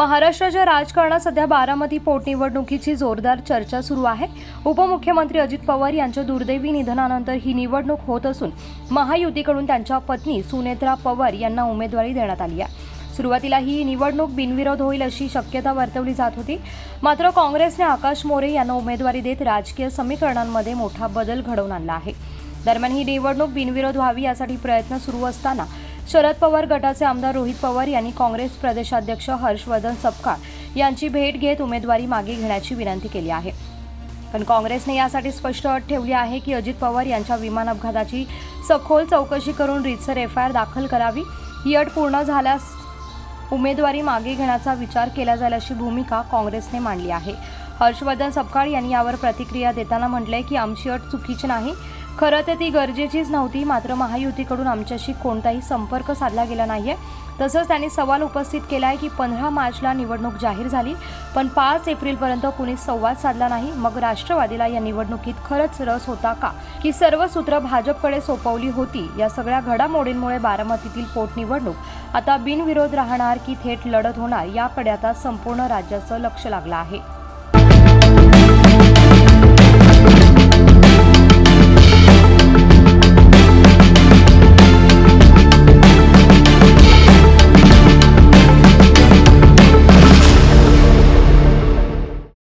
महाराष्ट्राच्या राजकारणात सध्या बारामती पोटनिवडणुकीची जोरदार चर्चा सुरू आहे। उपमुख्यमंत्री अजित पवार यांच्या दुर्दैवी निधनानंतर ही निवडणूक होत असून महायुतीकडून त्यांच्या पत्नी सुनेत्रा पवार यांना उमेदवारी देण्यात आली आहे। सुरुवातीला ही निवडणूक बिनविरोध होईल अशी शक्यता वर्तवली जात होती, मात्र काँग्रेसने आकाश मोरे यांना उमेदवारी देत राजकीय समीकरणांमध्ये मोठा बदल घडवून आणला आहे। दरम्यान ही निवडणूक बिनविरोध व्हावी यासाठी प्रयत्न सुरू असताना शरद पवार गटाचे आमदार रोहित पवार यांनी काँग्रेस प्रदेशाध्यक्ष हर्षवर्धन सपकाळ यांची भेट घेत उमेदवारी मागे घेण्याची विनंती केली आहे। पण काँग्रेसने यासाठी स्पष्ट अट ठेवली आहे की अजित पवार यांच्या विमान अपघाताची सखोल चौकशी करून रीतसर FIR दाखल करावी। ही अट पूर्ण झाल्यास उमेदवारी मागे घेण्याचा विचार केला जाईल अशी भूमिका काँग्रेसने मांडली आहे। हर्षवर्धन सपकाळ यांनी यावर प्रतिक्रिया देताना म्हटले की आमची अट चुकीची नाही, खरं तर ती गरजेचीच नव्हती, मात्र महायुतीकडून आमच्याशी कोणताही संपर्क साधला गेला नाहीये। तसंच त्यांनी सवाल उपस्थित केला आहे की 15 मार्चला निवडणूक जाहीर झाली, पण 5 एप्रिलपर्यंत कुणी संवाद साधला नाही। मग राष्ट्रवादीला या निवडणुकीत खरंच रस होता का, की सर्व सूत्र भाजपकडे सोपवली होती? या सगळ्या घडामोडींमुळे बारामतीतील पोटनिवडणूक आता बिनविरोध राहणार की थेट लढत होणार याकडे आता संपूर्ण राज्याचं लक्ष लागलं आहे।